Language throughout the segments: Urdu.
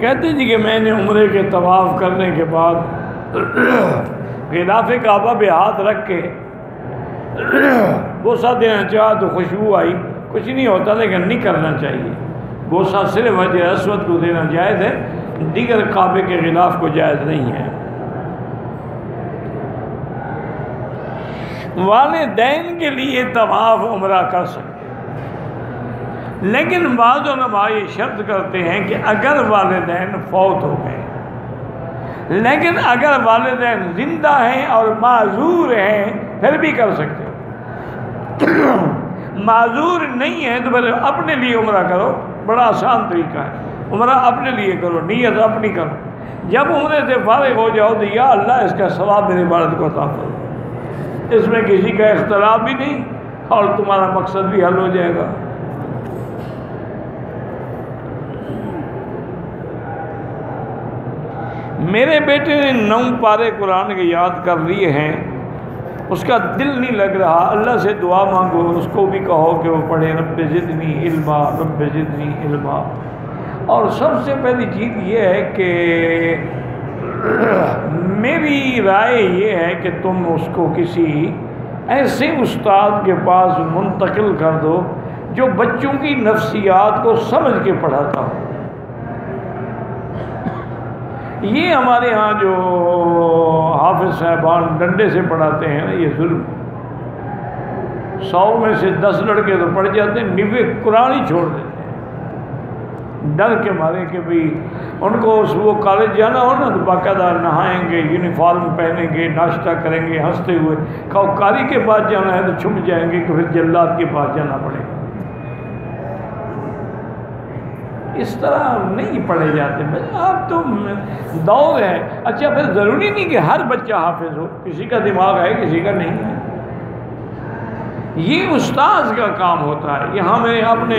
کہتے جی کہ میں نے عمرے کے طواف کرنے کے بعد غلاف کعبہ پہ ہاتھ رکھ کے بوسہ دینا چاہا تو خوشبو آئی، کچھ نہیں ہوتا لیکن نہیں کرنا چاہیے۔ بوسہ صرف حجر اسود کو دینا جائز ہے، دیگر کعبے کے غلاف کو جائز نہیں ہے۔ والدین کے لیے طواف عمرہ کر سکتے، لیکن بعض علماء یہ شرط کرتے ہیں کہ اگر والدین فوت ہو گئے، لیکن اگر والدین زندہ ہیں اور معذور ہیں پھر بھی کر سکتے ہو۔ معذور نہیں ہے تو پھر اپنے لیے عمرہ کرو، بڑا آسان طریقہ ہے، عمرہ اپنے لیے کرو، نیت اپنی کرو۔ جب عمرے سے فارغ ہو جاؤ تو یا اللہ اس کا ثواب میری عبادت کو عطا کرو، اس میں کسی کا اختلاف بھی نہیں اور تمہارا مقصد بھی حل ہو جائے گا۔ میرے بیٹے نے 9 پارے قرآن کے یاد کر لیے ہیں، اس کا دل نہیں لگ رہا، اللہ سے دعا مانگو، اس کو بھی کہو کہ وہ پڑھے رب زدنی علما، رب زدنی علما۔ اور سب سے پہلی چیز یہ ہے کہ میری رائے یہ ہے کہ تم اس کو کسی ایسے استاد کے پاس منتقل کر دو جو بچوں کی نفسیات کو سمجھ کے پڑھاتا ہو۔ یہ ہمارے ہاں جو حافظ صاحبان ڈنڈے سے پڑھاتے ہیں نا، یہ ظلم۔ 100 میں سے 10 لڑکے تو پڑھ جاتے ہیں، 90 قرآن ہی چھوڑ دیتے ہیں ڈر کے مارے کہ بھئی ان کو وہ کالج جانا ہو نا تو باقاعدہ نہائیں گے، یونیفارم پہنیں گے، ناشتہ کریں گے ہنستے ہوئے، قاری کے پاس جانا ہے تو چھپ جائیں گے کہ پھر جلاد کے پاس جانا پڑے گا۔ اس طرح نہیں پڑھے جاتے۔ اب تو دور ہے۔ اچھا پھر ضروری نہیں کہ ہر بچہ حافظ ہو، کسی کا دماغ ہے کسی کا نہیں ہے، یہ استاذ کا کام ہوتا ہے۔ یہاں میرے اپنے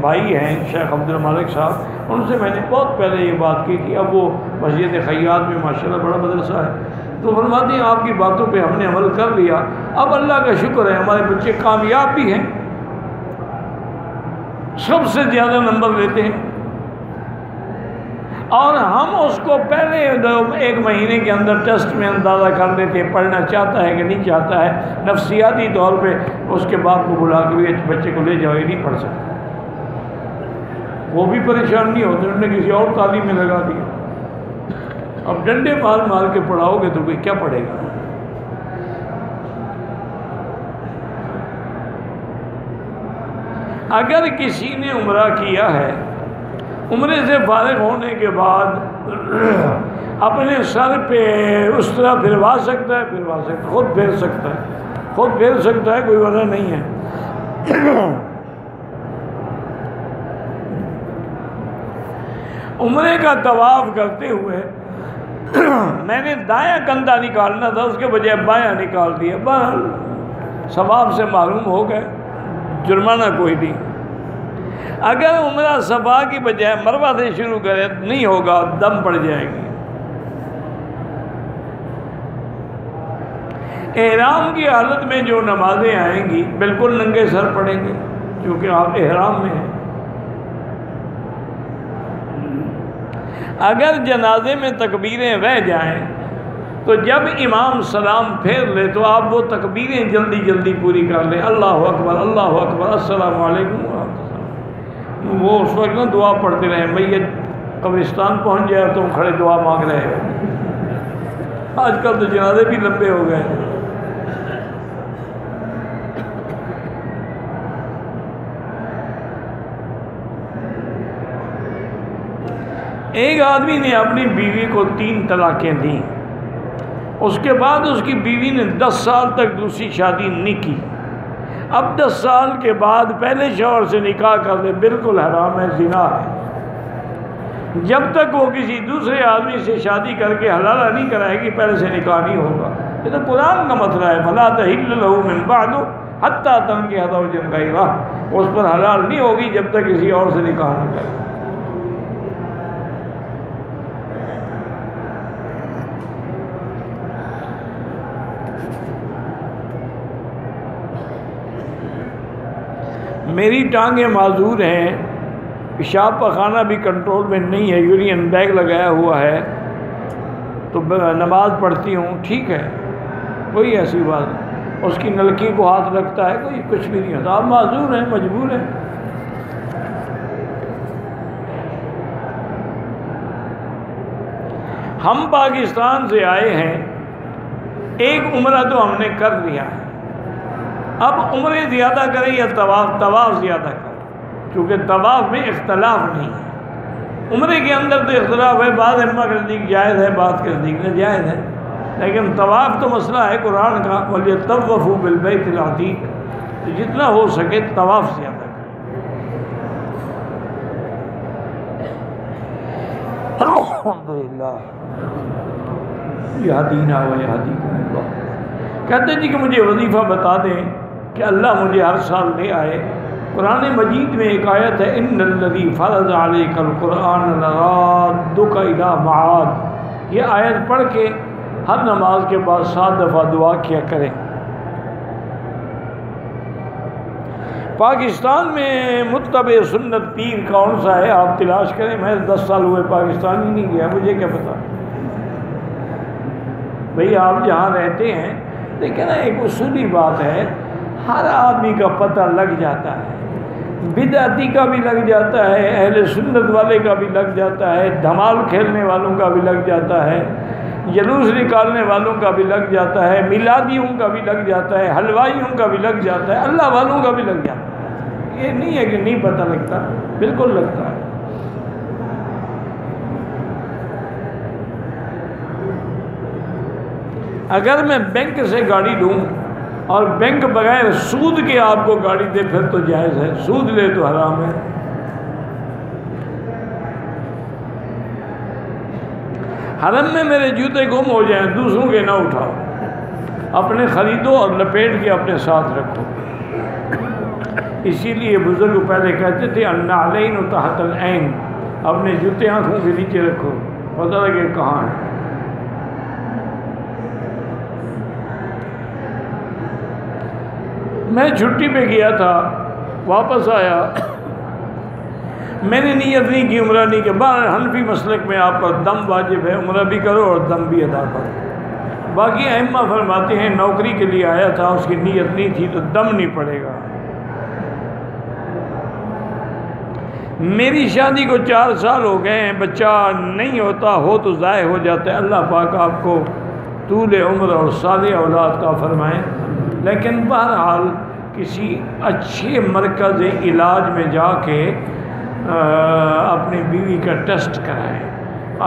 بھائی ہیں شیخ عبد المالک صاحب، ان سے میں نے بہت پہلے یہ بات کی تھی، اب وہ مسجد خیاط میں ماشاءاللہ بڑا مدرسہ ہے، تو فرماتے ہیں آپ کی باتوں پہ ہم نے عمل کر لیا، اب اللہ کا شکر ہے ہمارے بچے کامیاب بھی ہیں، سب سے زیادہ نمبر لیتے ہیں، اور ہم اس کو پہلے 1 مہینے کے اندر ٹیسٹ میں اندازہ کر لیتے ہیں پڑھنا چاہتا ہے کہ نہیں چاہتا ہے، نفسیاتی طور پہ اس کے باپ کو بلا کے بھی بچے کو لے جاؤ، یہ نہیں پڑھ سکتا، وہ بھی پریشان نہیں ہوتے، انہوں نے کسی اور تعلیم میں لگا دیا۔ اب ڈنڈے مار مار کے پڑھاؤ گے تو کوئی کیا پڑھے گا؟ اگر کسی نے عمرہ کیا ہے، عمرے سے فارغ ہونے کے بعد اپنے سر پہ اس طرح پھروا سکتا ہے، خود پھیر سکتا ہے، کوئی وجہ نہیں ہے۔ عمرے کا طواف کرتے ہوئے میں نے دایاں کندھا نکالنا تھا، اس کے بجائے بایاں نکال دیا، بہرحال ثواب سے معلوم ہو گئے، جرمانہ کوئی نہیں۔ اگر عمرہ صفا کی بجائے مروہ سے شروع کرے نہیں ہوگا، دم پڑ جائے گی۔ احرام کی حالت میں جو نمازیں آئیں گی بالکل ننگے سر پڑھیں گے کیونکہ آپ احرام میں ہیں۔ اگر جنازے میں تکبیریں رہ جائیں تو جب امام سلام پھیر لے تو آپ وہ تکبیریں جلدی جلدی پوری کر لیں، اللہ اکبر السلام علیکم ورحمۃ اللہ۔ وہ اس وقت نا دعا پڑھتے رہیں، میت قبرستان پہنچ جائے تو ہم کھڑے دعا مانگ رہے ہیں۔ آج کل تو جنازے بھی لمبے ہو گئے۔ ایک آدمی نے اپنی بیوی کو 3 طلاقیں دیں، اس کے بعد اس کی بیوی نے 10 سال تک دوسری شادی نہیں کی، اب 10 سال کے بعد پہلے شوہر سے نکاح کر دے، بالکل حرام ہے، زنا ہے۔ جب تک وہ کسی دوسرے آدمی سے شادی کر کے حلالہ نہیں کرائے گی پہلے سے نکاح نہیں ہوگا۔ یہ تو قرآن کا مسئلہ ہے، فَلَا تَحِلُّ لَهُ مِن بَعْدُ حَتَّىٰ تَنكِحَ زَوْجًا غَيْرَهُ، اس پر حلال نہیں ہوگی جب تک کسی اور سے نکاح نہ کرے۔ میری ٹانگیں معذور ہیں، پیشاب پخانہ بھی کنٹرول میں نہیں ہے، یورین بیگ لگایا ہوا ہے تو نماز پڑھتی ہوں، ٹھیک ہے، کوئی ایسی بات نہیں، اس کی نلکی کو ہاتھ رکھتا ہے، کوئی کچھ بھی نہیں ہوتا، آپ معذور ہیں، مجبور ہیں۔ ہم پاکستان سے آئے ہیں، ایک عمرہ تو ہم نے کر لیا، اب عمرے زیادہ کریں یا طواف زیادہ کریں، کیونکہ طواف میں اختلاف نہیں ہے، عمرے کے اندر تو اختلاف ہے، بعض ائمہ کے نزدیک جائز ہے، بعض کے نزدیک ناجائز ہے، لیکن طواف تو مسئلہ ہے قرآن کا، وَلْيَطَّوَّفُوا بِالْبَيْتِ الْعَتِيقِ، تو جتنا ہو سکے طواف زیادہ کریں۔ الحمدللہ یہدینا و یہدیکم اللہ۔ کہتے ہیں جی کہ مجھے وظیفہ بتا دیں کہ اللہ مجھے ہر سال لے آئے۔ قرآن مجید میں ایک آیت ہے، ان الذی فرض علیک القرآن لرادک الی معاد، یہ آیت پڑھ کے ہر نماز کے بعد 7 دفعہ دعا کیا کریں۔ پاکستان میں متبع سنت پیر کون سا ہے آپ تلاش کریں، میں 10 سال ہوئے پاکستان ہی نہیں گیا، مجھے کیا پتا بھئی آپ جہاں رہتے ہیں۔ لیکن ایک اصولی بات ہے، ہر آدمی کا پتہ لگ جاتا ہے، بدعتی کا بھی لگ جاتا ہے، اہل سنت والے کا بھی لگ جاتا ہے، دھمال کھیلنے والوں کا بھی لگ جاتا ہے، جلوس نکالنے والوں کا بھی لگ جاتا ہے، میلادیوں کا بھی لگ جاتا ہے، حلوائیوں کا بھی لگ جاتا ہے، اللہ والوں کا بھی لگ جاتا ہے۔ یہ نہیں ہے کہ نہیں پتہ لگتا، بالکل لگتا ہے۔ اگر میں بینک سے گاڑی لوں اور بینک بغیر سود کے آپ کو گاڑی دے پھر تو جائز ہے، سود لے تو حرام ہے۔ حرم میں میرے جوتے گم ہو جائیں، دوسروں کے نہ اٹھاؤ، اپنے خریدو اور لپیٹ کے اپنے ساتھ رکھو۔ اسی لیے بزرگ پہلے کہتے تھے النعلین تحت العین، اپنے جوتے آنکھوں کے نیچے رکھو، پتہ لگے کہاں ہے۔ میں چھٹی پہ گیا تھا، واپس آیا، میں نے نیت نہیں کی عمرہ نہیں کہ باہر حنفی مسلک میں آپ پر دم واجب ہے، عمرہ بھی کرو اور دم بھی ادا کرو۔ باقی ائمہ فرماتے ہیں نوکری کے لیے آیا تھا، اس کی نیت نہیں تھی تو دم نہیں پڑے گا۔ میری شادی کو 4 سال ہو گئے ہیں، بچہ نہیں ہوتا، ہو تو ضائع ہو جاتا ہے، اللہ پاک آپ کو طول عمر اور صالح اولاد کا فرمائیں۔ لیکن بہرحال کسی اچھے مرکز علاج میں جا کے اپنی بیوی کا ٹیسٹ کرائیں۔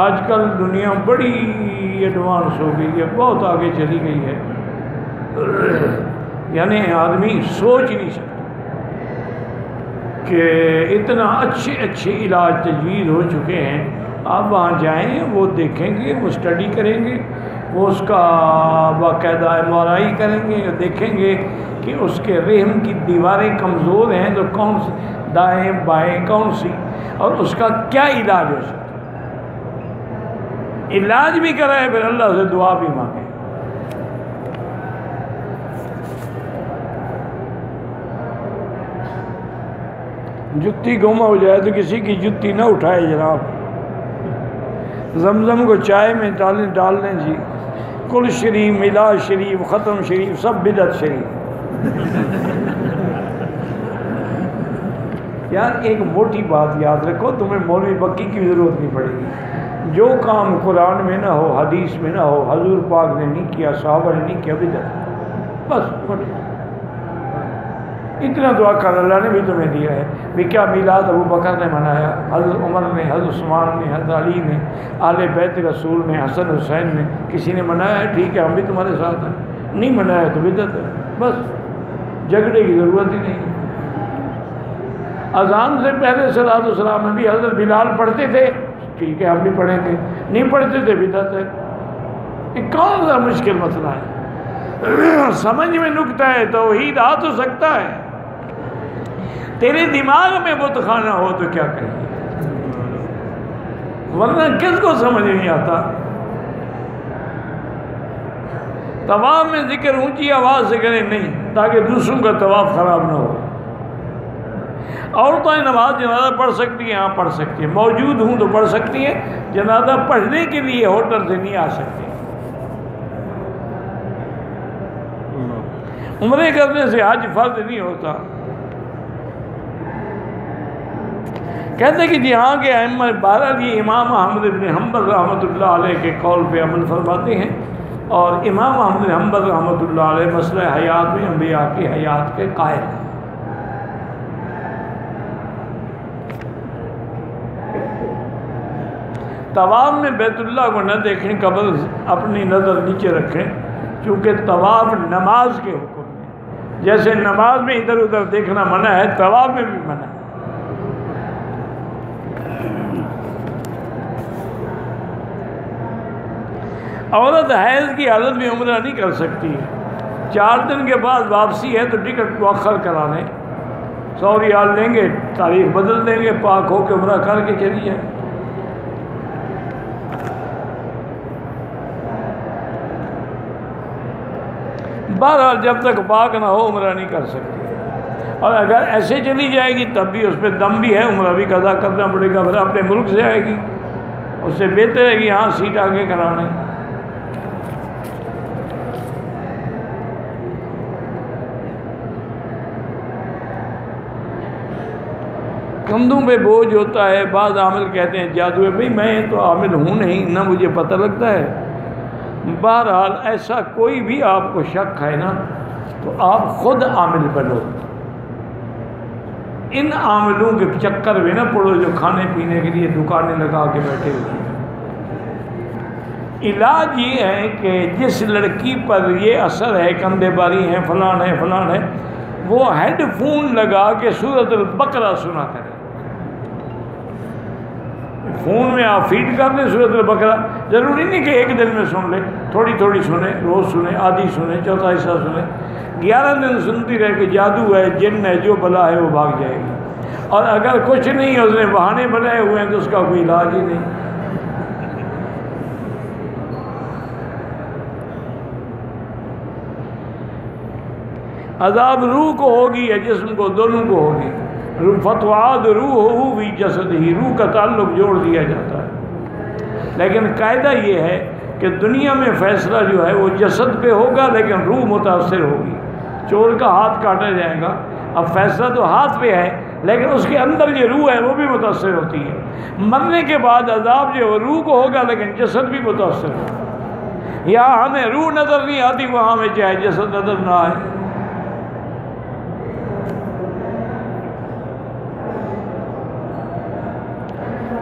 آج کل دنیا بڑی ایڈوانس ہو گئی ہے، بہت آگے چلی گئی ہے، یعنی آدمی سوچ نہیں سکتا کہ اتنا اچھے علاج تجویز ہو چکے ہیں۔ آپ وہاں جائیں، وہ دیکھیں گے، وہ اسٹڈی کریں گے، وہ اس کا باقاعدہ MRI کریں گے، دیکھیں گے کہ اس کے رحم کی دیواریں کمزور ہیں تو کون سی دائیں بائیں کون سی، اور اس کا کیا علاج ہو سکتا ہے۔ علاج بھی کرائے، پھر اللہ سے دعا بھی مانگے۔ جتی گم ہو جائے تو کسی کی جتی نہ اٹھائے جناب۔ زمزم کو چائے میں ڈال لیں جی، کل شریف، میلاد شریف، ختم شریف، سب بدعت شریف۔ یار ایک موٹی بات یاد رکھو، تمہیں مولوی بکی کی ضرورت نہیں پڑے گی۔ جو کام قرآن میں نہ ہو، حدیث میں نہ ہو، حضور پاک نے نہیں کیا، صحابہ نے نہیں کیا، بدعت، بس اتنا دعا کر، اللہ نے بھی تمہیں دیا ہے۔ بھی کیا میلاد ابو بکر نے منایا، حضرت عمر نے، حضرت عثمان نے، حضرت علی نے، آل بیت رسول نے، حسن حسین نے، کسی نے منایا ہے، ٹھیک ہے ہم بھی تمہارے ساتھ ہیں، نہیں منایا تو بدعت ہے، بس جھگڑے کی ضرورت ہی نہیں۔ اذان سے پہلے صلاۃ والسلام میں بھی حضرت بلال پڑھتے تھے، ٹھیک ہے ہم بھی پڑھیں گے، نہیں پڑھتے تھے بدعت ہے۔ یہ کون سا مشکل مسئلہ ہے؟ سمجھ میں نکتہ ہے، توحید آ تو سکتا ہے، تیرے دماغ میں بت خانہ ہو تو کیا کہیں، ورنہ کس کو سمجھ نہیں آتا۔ طواف میں ذکر اونچی آواز سے کریں نہیں، تاکہ دوسروں کا طواف خراب نہ ہو۔ عورتیں نماز جنازہ پڑھ سکتی ہیں؟ ہاں پڑھ سکتی ہیں، موجود ہوں تو پڑھ سکتی ہیں، جنازہ پڑھنے کے لیے ہوٹل سے نہیں آ سکتی۔ عمرے کرنے سے حج فرض نہیں ہوتا۔ کہتے کہ جہاں کے ائمہ بہرحال یہ امام احمد بن حنبل رحمۃ اللہ علیہ کے قول پہ عمل فرماتے ہیں، اور امام احمد بن حنبل رحمۃ اللہ علیہ مسئلہ حیات میں انبیاء کی حیات کے قائل ہیں۔ طواف میں بیت اللہ کو نہ دیکھیں، قبل اپنی نظر نیچے رکھیں، کیونکہ طواف نماز کے حکم میں، جیسے نماز میں ادھر ادھر دیکھنا منع ہے، طواف میں بھی منع ہے۔ عورت حیض کی حالت میں عمرہ نہیں کر سکتی ہے، 4 دن کے بعد واپسی ہے تو ٹکٹ مؤخر کرا لیں، 100 ریال لیں گے، تاریخ بدل دیں گے، پاک ہو کے عمرہ کر کے چلی جائیں۔ بہرحال جب تک پاک نہ ہو عمرہ نہیں کر سکتی، اور اگر ایسے چلی جائے گی تب بھی اس پہ دم بھی ہے، عمرہ بھی قضا کرنا پڑے گا، پھر اپنے ملک سے آئے گی، اس سے بہتر ہے کہ یہاں سیٹ آگے کرانے۔ کندھوں پہ بوجھ ہوتا ہے، بعض عامل کہتے ہیں جادو ہے، بھئی میں تو عامل ہوں نہیں، نہ مجھے پتہ لگتا ہے۔ بہرحال ایسا کوئی بھی آپ کو شک ہے نا تو آپ خود عامل بنو، ان عاملوں کے چکر میں نہ پڑو جو کھانے پینے کے لیے دکانیں لگا کے بیٹھے ہوئے ہیں۔ علاج یہ ہے کہ جس لڑکی پر یہ اثر ہے، کندھے باری ہیں، فلان ہے فلان ہے، وہ ہیڈ فون لگا کے سورۃ البقرہ سنا کرے۔ فون میں آپ فیڈ کر دیں سورۃ البقرہ، ضروری نہیں کہ ایک دن میں سن لیں، تھوڑی تھوڑی سنیں، روز سنیں، آدھی سنیں، چوتھا حصہ سنیں، 11 دن سنتی رہے کہ جادو ہے، جن ہے، جو بلا ہے وہ بھاگ جائے گی۔ اور اگر کچھ نہیں ہے، اس نے بہانے بنائے ہوئے ہیں تو اس کا کوئی علاج ہی نہیں۔ عذاب روح کو ہوگی یا جسم کو، دونوں کو ہوگی۔ فتوعاد روح ہو بھی جسد ہی، روح کا تعلق جوڑ دیا جاتا ہے، لیکن قاعدہ یہ ہے کہ دنیا میں فیصلہ جو ہے وہ جسد پہ ہوگا لیکن روح متاثر ہوگی۔ چور کا ہاتھ کاٹا جائے گا، اب فیصلہ تو ہاتھ پہ ہے لیکن اس کے اندر جو روح ہے وہ بھی متاثر ہوتی ہے۔ مرنے کے بعد عذاب جو روح کو ہوگا لیکن جسد بھی متاثر ہوگا۔ یہاں ہمیں روح نظر نہیں آتی، وہاں ہمیں چاہے جسد نظر نہ آئے۔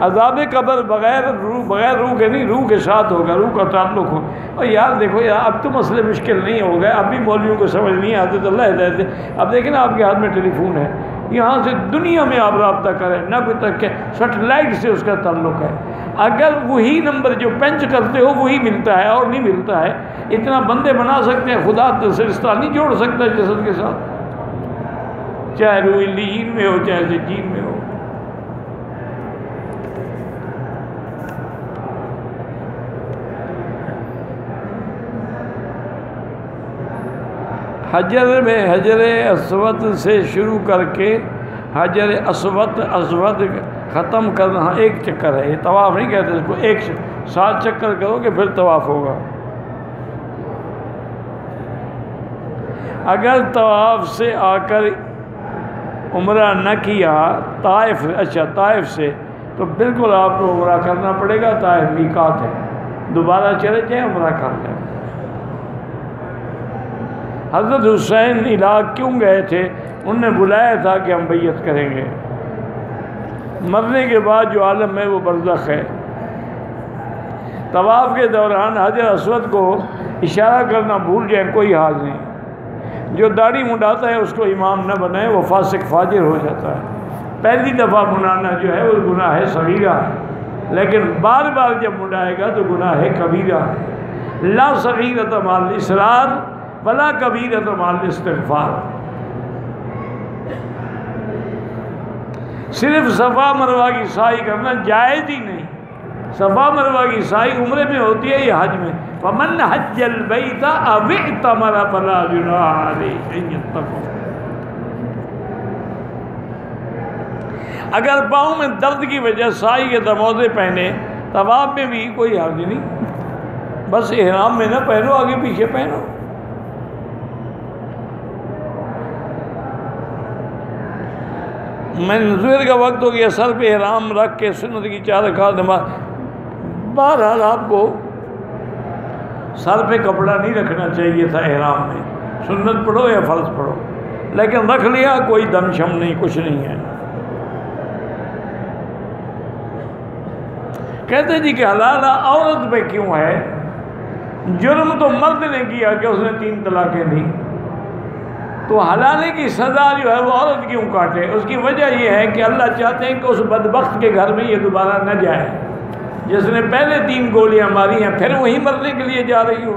عذاب قبر بغیر روح کے نہیں، روح کے ساتھ ہوگا، روح کا تعلق ہو۔ اور یار دیکھو یار، اب تو مسئلے مشکل نہیں ہو گئے، اب بھی مولویوں کو سمجھ نہیں آتے تو اللہ ہدایت دے۔ اب دیکھیں نا، آپ کے ہاتھ میں ٹیلی فون ہے، یہاں سے دنیا میں آپ رابطہ کریں، نہ کوئی تک سیٹلائٹ سے اس کا تعلق ہے۔ اگر وہی نمبر جو پنچ کرتے ہو وہی ملتا ہے اور نہیں ملتا ہے، اتنا بندے بنا سکتے ہیں، خدا رشتہ نہیں جوڑ سکتا جسد کے ساتھ، چاہے روح علیین میں ہو چاہے سجین میں ہو۔ حجر میں حجر اسود سے شروع کر کے حجر اسود ختم کرنا ایک چکر ہے، یہ طواف نہیں کہتے اس کو، 7 چکر کرو کہ پھر طواف ہوگا۔ اگر طواف سے آ کر عمرہ نہ کیا طائف سے، تو بالکل آپ کو عمرہ کرنا پڑے گا، طائف میقات ہے، دوبارہ چلے جائیں عمرہ کر لیں۔ حضرت حسین عراق کیوں گئے تھے؟ انہوں نے بلایا تھا کہ ہم بیعت کریں گے۔ مرنے کے بعد جو عالم ہے وہ برزخ ہے۔ طواف کے دوران حجر اسود کو اشارہ کرنا بھول جائیں، کوئی حال نہیں۔ جو داڑھی منڈاتا ہے اس کو امام نہ بنائے، وہ فاسق فاجر ہو جاتا ہے۔ پہلی دفعہ منڈانا جو ہے وہ گناہ ہے صغیرہ، لیکن بار بار جب منڈائے گا تو گناہ ہے کبیرہ۔ لا صغیرۃ مع الاصرار ولا کبیرۃ مع الاستغفار۔ صرف صفا مروہ کی سعی کرنا جائز ہی نہیں۔ صفا مروہ کی سعی عمرے میں ہوتی ہے یا حج میں؟ فمن حج البیت او اعتمر فلا جناح علیہ ان یتقوا۔ اگر پاؤں میں درد کی وجہ سائی کے موزے پہنے، طواف میں بھی کوئی حرج نہیں، بس احرام میں نہ پہنو، آگے پیچھے پہنو۔ میں ظہر کا وقت ہو گیا، سر پہ احرام رکھ کے سنت کی 4 رکعت نماز۔ بہرحال آپ کو سر پہ کپڑا نہیں رکھنا چاہیے تھا احرام میں، سنت پڑھو یا فرض پڑھو، لیکن رکھ لیا، کوئی دم شم نہیں، کچھ نہیں ہے۔ کہتے جی کہ حلال عورت پہ کیوں ہے؟ جرم تو مرد نے کیا کہ اس نے 3 طلاقیں دی، تو حلالے کی سزا جو ہے وہ عورت کیوں کاٹے؟ اس کی وجہ یہ ہے کہ اللہ چاہتے ہیں کہ اس بدبخت کے گھر میں یہ دوبارہ نہ جائے، جس نے پہلے 3 گولیاں ماری ہیں پھر وہی مرنے کے لیے جا رہی ہو۔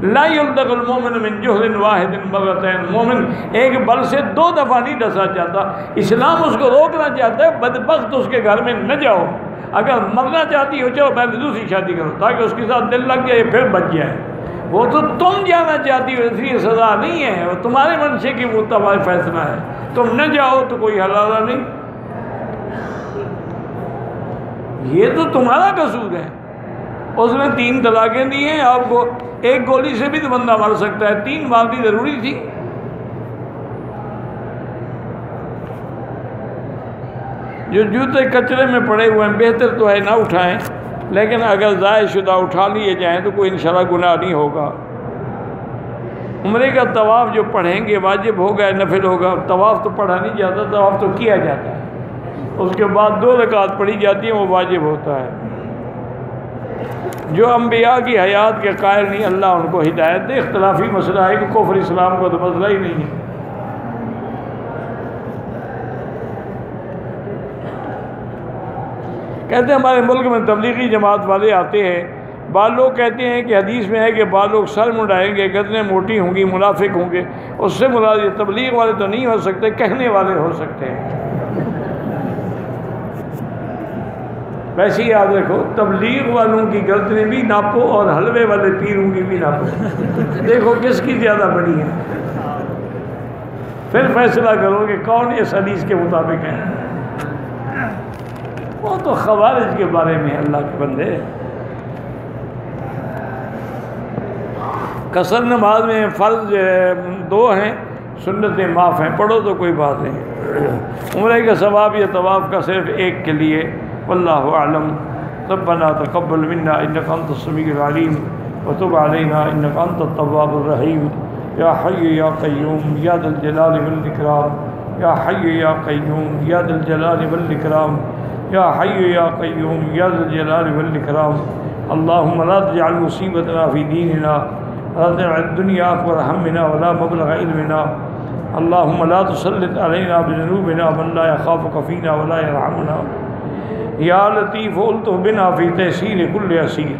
لا يلدغ المؤمن من جحر واحد مرتين، مومن ایک بل سے 2 دفعہ نہیں ڈسا چاہتا۔ اسلام اس کو روکنا چاہتا ہے بدبخت اس کے گھر میں نہ جاؤ، اگر مرنا چاہتی ہو چلو پہلے دوسری شادی کرو تاکہ اس کے ساتھ دل لگ جائے پھر بچ جائے۔ وہ تو تم جانا چاہتی ہو، اس لیے سزا نہیں ہے، وہ تمہارے منشے کی مطابق فیصلہ ہے، تم نہ جاؤ تو کوئی حلالہ نہیں، یہ تو تمہارا قصور ہے۔ اس نے 3 طلاقیں دی ہیں، آپ کو 1 گولی سے بھی تو بندہ مر سکتا ہے، 3 مارنی ضروری تھی۔ جو جوتے کچرے میں پڑے ہوئے ہیں بہتر تو ہے نہ اٹھائیں، لیکن اگر ضائع شدہ اٹھا لیے جائیں تو کوئی انشاءاللہ گناہ نہیں ہوگا۔ عمرے کا طواف جو پڑھیں گے واجب ہوگا یا نفل ہوگا؟ طواف تو پڑھا نہیں جاتا، طواف تو کیا جاتا ہے، اس کے بعد 2 رکعت پڑھی جاتی ہیں، وہ واجب ہوتا ہے۔ جو انبیاء کی حیات کے قائل نہیں، اللہ ان کو ہدایت دے۔ اختلافی مسئلہ ہے کہ کفر اسلام کو تو مسئلہ ہی نہیں ہے۔ کہتے ہیں ہمارے ملک میں تبلیغی جماعت والے آتے ہیں، بعض لوگ کہتے ہیں کہ حدیث میں ہے کہ بعض لوگ سر منڈائیں گے، گردنیں موٹی ہوں گی، منافق ہوں گے، اس سے مراد تبلیغ والے تو نہیں ہو سکتے، کہنے والے ہو سکتے ہیں۔ ویسے ہی یاد رکھو، تبلیغ والوں کی گردنیں بھی ناپو اور حلوے والے پیروں کی بھی ناپو، دیکھو کس کی زیادہ بڑی ہے، پھر فیصلہ کرو کہ کون اس حدیث کے مطابق ہے۔ وہ تو خوارج کے بارے میں اللہ کے بندے۔ قصر نماز میں فرض 2 ہیں، سنتیں معاف ہیں، پڑھو تو کوئی بات نہیں۔ عمرے کا ثواب یا طواف کا صرف 1 کے لیے، واللہ اعلم۔ ربنا تقبل منا انک انت السمیع العلیم وتب علینا انک انت التواب الرحیم، یا حی یا قیوم یا ذا الجلال والاکرام، یا حی یا قیوم یا ذا الجلال والاکرام، یا حی یا قیوم یا ذا الجلال والاکرام۔ اللہم لا تجعل مصیبتنا فی دیننا ولا تجعل الدنیا اکبر ہمنا ولا مبلغ علمنا، اللہم لا تسلط علینا بذنوبنا من لا یخافک فینا ولا یرحمنا، یا لطیف الطف بنا فی تیسیر کل عسیر،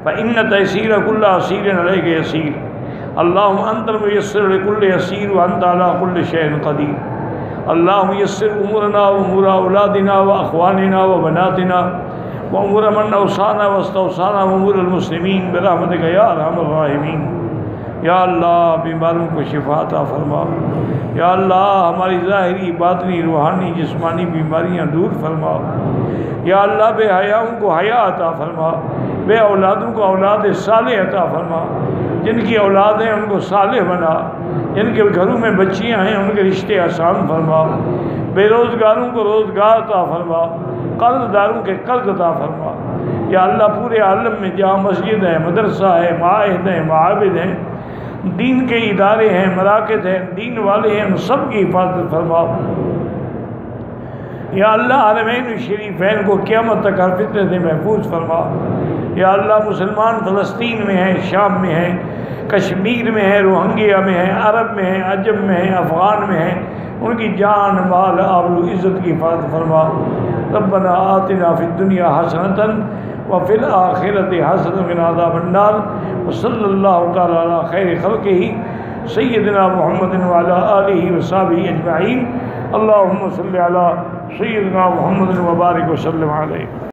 فإن تیسیر کل عسیر علیک یسیر، اللہم انت المیسر لکل عسیر وانت علی کل شیء قدیر، اللہم یسر امورنا وامور اولادنا واخواننا وبناتنا وامور من اوصانا واستوصانا وامور المسلمین برحمتک یا ارحم الراحمین۔ یا اللہ بیماروں کو شفا عطا فرما، یا اللہ ہماری ظاہری باطنی روحانی جسمانی بیماریاں دور فرما، یا اللہ بے حیاؤں کو حیا عطا فرما، بے اولادوں کو اولاد صالح عطا فرما، جن کی اولاد ہیں ان کو صالح بنا، جن کے گھروں میں بچیاں ہیں ان کے رشتے آسان فرما، بے روزگاروں کو روزگار عطا فرما، قرض داروں کے قرض عطا فرما۔ یا اللہ پورے عالم میں جہاں مسجد ہے، مدرسہ ہے، معاہد ہیں، معابد ہیں، دین کے ادارے ہیں، مراکز ہیں، دین والے ہیں، ان سب کی حفاظت فرما۔ یا اللہ حرمین شریفین کو قیامت تک ہر فتنے سے محفوظ فرما۔ یا اللہ مسلمان فلسطین میں ہیں، شام میں ہیں، کشمیر میں ہیں، روہنگیا میں ہیں، عرب میں ہیں، عجم میں ہیں، افغان میں ہیں، ان کی جان مال آبرو عزت کی حفاظت فرما۔ ربنا آتنا فی الدنیا حسنۃ وفی الآخرۃ حسنۃ وقنا عذاب النار، وصلی اللہ تعالی علی خیر خلقہ سیدنا محمد وعلی آلہ وصحبہ اجمعین۔ اللہم صلی علی سیدنا محمد وبارک وسلم علیہ۔